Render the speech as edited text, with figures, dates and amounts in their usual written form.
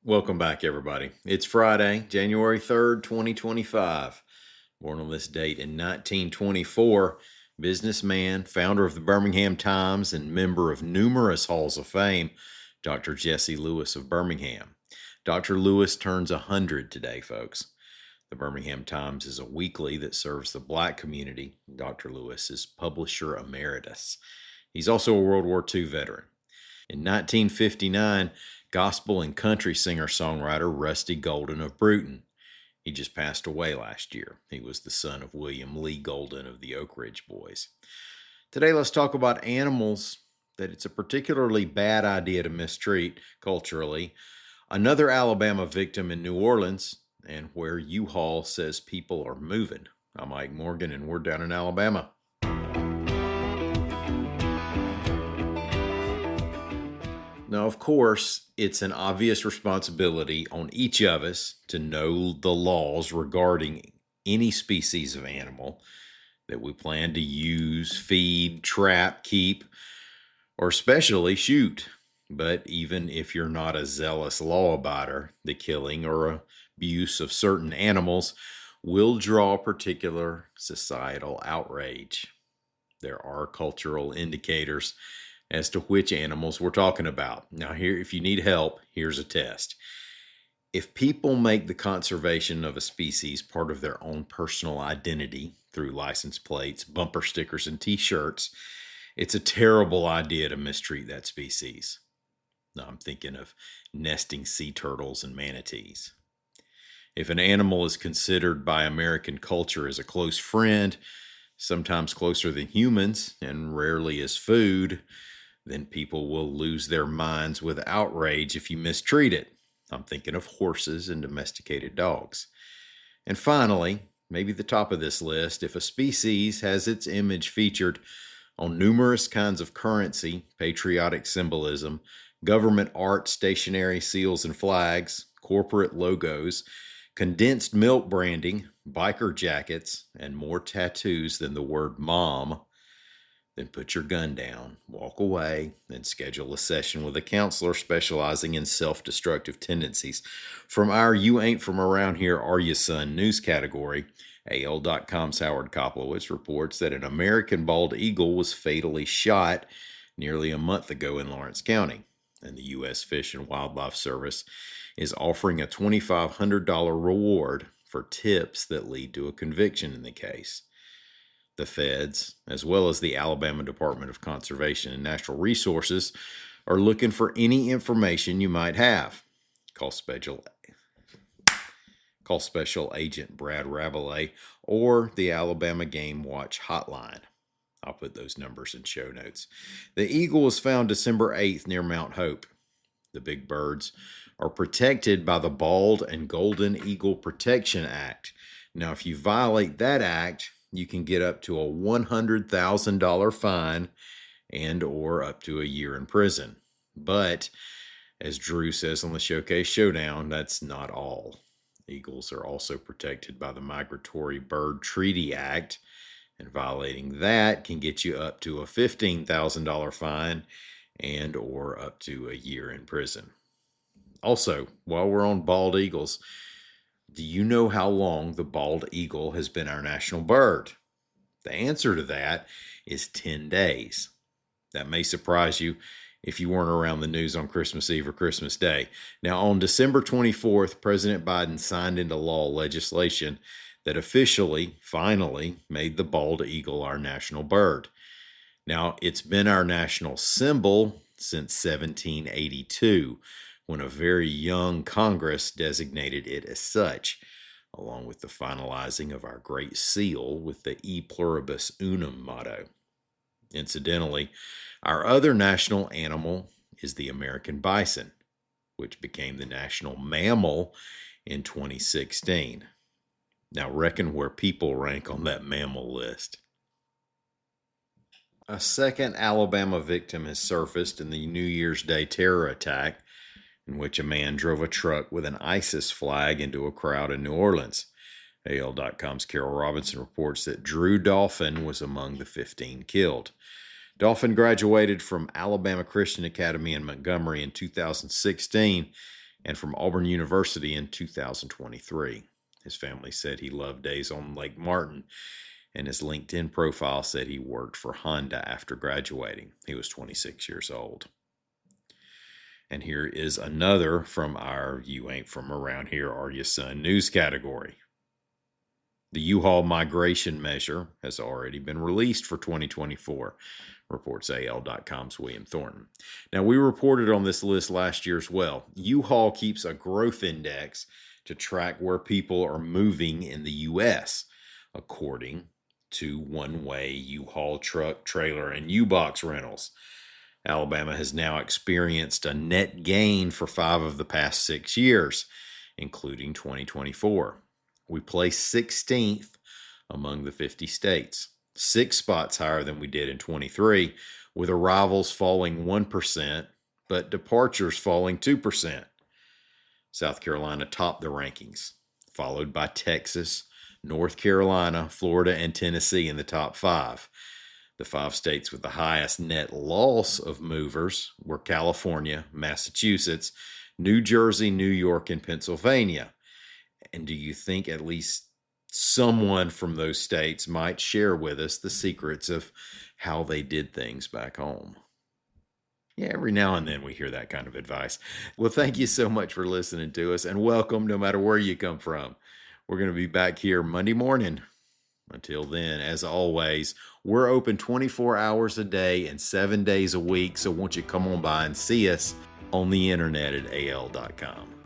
Welcome back, everybody. It's Friday, January 3rd, 2025. Born on this date in 1924, businessman, founder of the Birmingham Times, and member of numerous halls of fame, Dr. Jesse Lewis of Birmingham. Dr. Lewis turns 100 today, folks. The Birmingham Times is a weekly that serves the black community. Dr. Lewis is publisher emeritus. He's also a World War II veteran. In 1959, gospel and country singer-songwriter Rusty Golden of Bruton. He just passed away last year. He was the son of William Lee Golden of the Oak Ridge Boys. Today, let's talk about animals that it's a particularly bad idea to mistreat culturally, another Alabama victim in New Orleans, and where U-Haul says people are moving. I'm Mike Morgan, and we're down in Alabama. Now, of course, it's an obvious responsibility on each of us to know the laws regarding any species of animal that we plan to use, feed, trap, keep, or especially shoot. But even if you're not a zealous law abider, the killing or abuse of certain animals will draw particular societal outrage. There are cultural indicators as to which animals we're talking about. Now, here, if you need help, here's a test. If people make the conservation of a species part of their own personal identity through license plates, bumper stickers, and t-shirts, it's a terrible idea to mistreat that species. Now, I'm thinking of nesting sea turtles and manatees. If an animal is considered by American culture as a close friend, sometimes closer than humans, and rarely as food, then people will lose their minds with outrage if you mistreat it. I'm thinking of horses and domesticated dogs. And finally, maybe the top of this list, if a species has its image featured on numerous kinds of currency, patriotic symbolism, government art, stationery, seals and flags, corporate logos, condensed milk branding, biker jackets, and more tattoos than the word mom, then put your gun down, walk away, and schedule a session with a counselor specializing in self-destructive tendencies. From our You Ain't From Around Here, Are You Son news category, AL.com's Howard Koplowitz reports that an American bald eagle was fatally shot nearly a month ago in Lawrence County, and the U.S. Fish and Wildlife Service is offering a $2,500 reward for tips that lead to a conviction in the case. The feds, as well as the Alabama Department of Conservation and Natural Resources, are looking for any information you might have. Call Special Agent Brad Rabelais or the Alabama Game Watch hotline. I'll put those numbers in show notes. The eagle was found December 8th near Mount Hope. The big birds are protected by the Bald and Golden Eagle Protection Act. Now, if you violate that act, you can get up to a $100,000 fine and or up to a year in prison. But, as Drew says on the Showcase Showdown, that's not all. Eagles are also protected by the Migratory Bird Treaty Act, and violating that can get you up to a $15,000 fine and or up to a year in prison. Also, while we're on bald eagles, do you know how long the bald eagle has been our national bird? The answer to that is 10 days. That may surprise you if you weren't around the news on Christmas Eve or Christmas Day. Now, on December 24th, President Biden signed into law legislation that officially, finally, made the bald eagle our national bird. Now, it's been our national symbol since 1782, when a very young Congress designated it as such, along with the finalizing of our Great Seal with the E Pluribus Unum motto. Incidentally, our other national animal is the American bison, which became the national mammal in 2016. Now reckon where people rank on that mammal list. A second Alabama victim has surfaced in the New Year's Day terror attack in which a man drove a truck with an ISIS flag into a crowd in New Orleans. AL.com's Carol Robinson reports that Drew Dolphin was among the 15 killed. Dolphin graduated from Alabama Christian Academy in Montgomery in 2016 and from Auburn University in 2023. His family said he loved days on Lake Martin, and his LinkedIn profile said he worked for Honda after graduating. He was 26 years old. And here is another from our You Ain't From Around Here, Are You Son news category. The U-Haul migration measure has already been released for 2024, reports AL.com's William Thornton. Now, we reported on this list last year as well. U-Haul keeps a growth index to track where people are moving in the U.S., according to one-way U-Haul truck, trailer, and U-Box rentals. Alabama has now experienced a net gain for 5 of the past 6 years, including 2024. We placed 16th among the 50 states, 6 spots higher than we did in 23, with arrivals falling 1%, but departures falling 2%. South Carolina topped the rankings, followed by Texas, North Carolina, Florida, and Tennessee in the top 5. The 5 states with the highest net loss of movers were California, Massachusetts, New Jersey, New York, and Pennsylvania. And do you think at least someone from those states might share with us the secrets of how they did things back home? Yeah, every now and then we hear that kind of advice. Well, thank you so much for listening to us, and welcome no matter where you come from. We're going to be back here Monday morning. Until then, as always, we're open 24 hours a day and 7 days a week, so won't you come on by and see us on the internet at al.com.